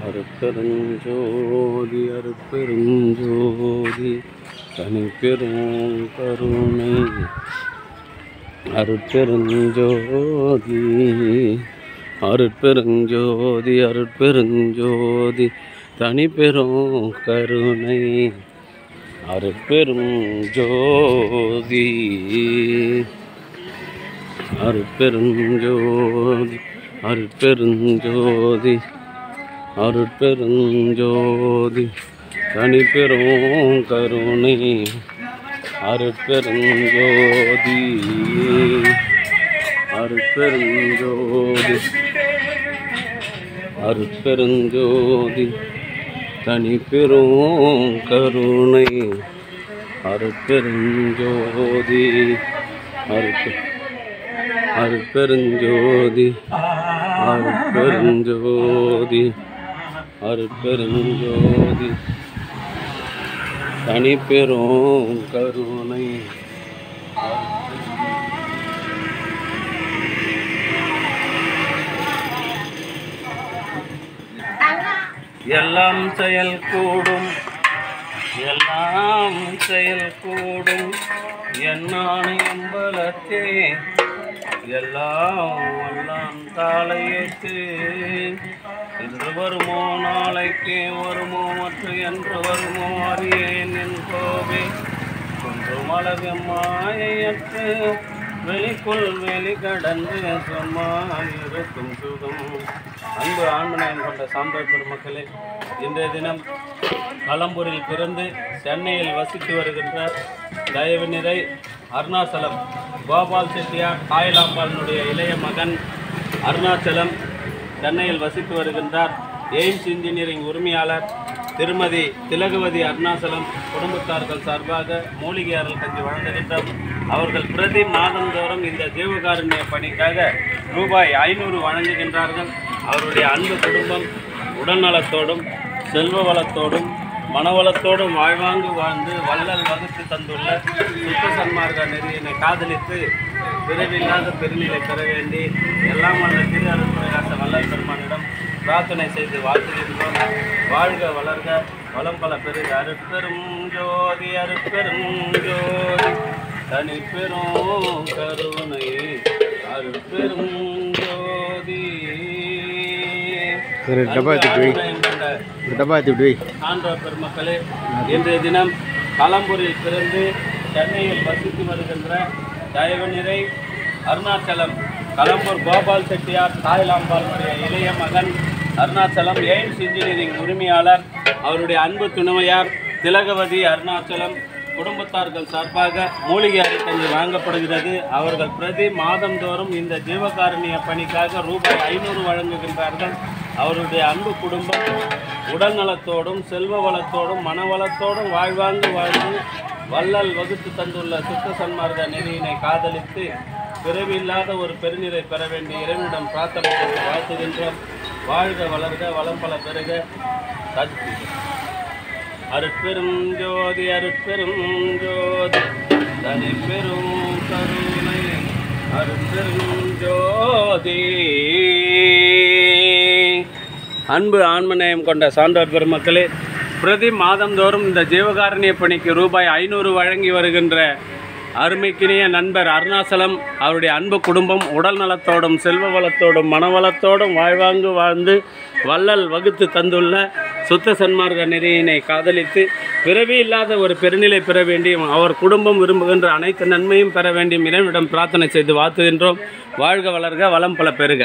அருட்பெருஞ்சோதி அருட்பெருஞ்சோதி தனிப்பெரும் கருணை அருட்பெருஞ்சோதி அருட்பெருஞ்சோதி அருட்பெருஞ்சோதி தனிப்பெரும் கருணை அருட்பெரும் ஜோதி அருட்பெருஞ்சோதி அருட்பெருஞ்சோதி அருட்பெருஞ்சோதி தனிப்பெரும் கருணை அருட்பெருஞ்சோதி அருட்பெருஞ்சோதி அருட்பெருஞ்சோதி தனிப்பெரும் கருணை அருட்பெருஞ்சோதி அருட்பெருஞ்சோதி அருட்பெருஞ்சோதி அருட்பெருஞ்சோதி தனிப்பெரும் கருணை எல்லாம் செயல் கூடும் எல்லாம் செயல் கூடும் என்னான எம்பலத்தே எல்லாம் எல்லாம் தாளையேற்று இன்று வருமோ நாளைக்கே வருமோ மற்ற என்று வருமோ அறியேன் என் கோவே குன்றும் அளவெம்மாயற்று வெளிக்குள் வெளி கடந்து சொம்மாயிருக்கும் சுகம். அன்பு ஆண்மனையம் கொண்ட சாம்பல் பெருமக்களே, இன்றைய தினம் களம்பூரில் பிறந்து சென்னையில் வசித்து வருகின்ற தயவு நிறை அருணாச்சலம் கோபால் செட்டியார் தாய்லாம்பாளினுடைய இளைய மகன் அருணாச்சலம் சென்னையில் வசித்து வருகின்றார். எய்ம்ஸ் இன்ஜினியரிங் உரிமையாளர் திருமதி திலகவதி அருணாச்சலம் குடும்பத்தார்கள் சார்பாக மூலிகை அருள் கஞ்சி வழங்குகின்றோம். அவர்கள் பிரதி மாதந்தோறும் இந்த ஜீவகாருண்ய பணிக்காக ரூபாய் 500 வழங்குகின்றார்கள். அவருடைய அன்பு குடும்பம் உடல்நலத்தோடும் செல்வ வளத்தோடும் மனவளத்தோடும் வாழ்வாங்கு வாழ்ந்து வள்ளல் வகுத்து தந்துள்ள சுத்த சன்மார்க்க நெறியினை காதலித்து பிறவில்லாத பெருநிலை பெற வேண்டி எல்லாம் வல்ல திரு அருட்பரகாச வள்ளல் பெருமானிடம் பிரார்த்தனை செய்து வாழ்த்துகின்றோம். வாழ்க வளர்க வளம் பல பெருக. அருட்பெரும் ஜோதி அருட்பெரும் ஜோதி தனிப்பெரும் கருணை அருட்பெரும் ஜோதி. சான்றோர் பெருமக்களே, இன்றைய தினம் களம்பூரில் பிறந்து சென்னையில் வசித்து வருகின்ற தயவு நிறை அருணாச்சலம் களம்பூர் கோபால் செட்டியார் தாய்லாம்பாளுடைய இளைய மகன் அருணாச்சலம் எய்ம்ஸ் இன்ஜினியரிங் உரிமையாளர் அவருடைய அன்பு துணைவியார் திலகவதி அருணாச்சலம் குடும்பத்தார்கள் சார்பாக மூலிகை அரிக்கஞ்சி வழங்கப்படுகிறது. அவர்கள் பிரதி மாதந்தோறும் இந்த ஜீவகாருண்ய பணிக்காக ரூபாய் 500 வழங்குகின்றார்கள். அவருடைய அன்பு குடும்பம் உடல் நலத்தோடும் செல்வ வளத்தோடும் மனவளத்தோடும் வாழ்வாங்கு வாழ்ந்து வள்ளல் வகுத்து தந்துள்ள சுத்த சன்மார்க்க நெறியினை காதலித்து பிறவில்லாத ஒரு பெருநிலை பெற வேண்டிய இறைவனிடம் பிரார்த்தனை செய்து வாழ்த்துகின்றோம். வாழ்க வளர்க வளம் பல பெருக. அருட்பெரும் ஜோதி அருட்பெரும் ஜோதி தனிப்பெரும் கருணை அருட்பெரும் ஜோதி. அன்பு ஆன்மநேயம் கொண்ட சான்றோர் பெருமக்களே, பிரதி மாதந்தோறும் இந்த ஜீவகாருண்ய பணிக்கு ரூபாய் 500 வழங்கி வருகின்ற அருமைக்கினிய நண்பர் அருணாச்சலம் அவருடைய அன்பு குடும்பம் உடல் நலத்தோடும் செல்வ வளத்தோடும் மனவளத்தோடும் வாழ்வாங்கு வாழ்ந்து வள்ளல் வகுத்து தந்துள்ள சுத்த சன்மார்க்க நெறியினை காதலித்து பிறவி இல்லாத ஒரு பெருநிலை பெற வேண்டியும் அவர் குடும்பம் விரும்புகின்ற அனைத்து நன்மையும் பெற வேண்டியும் இறைவனிடம் பிரார்த்தனை செய்து வாழ்த்துகின்றோம். வாழ்க வளர்க வளம் பல பெருக.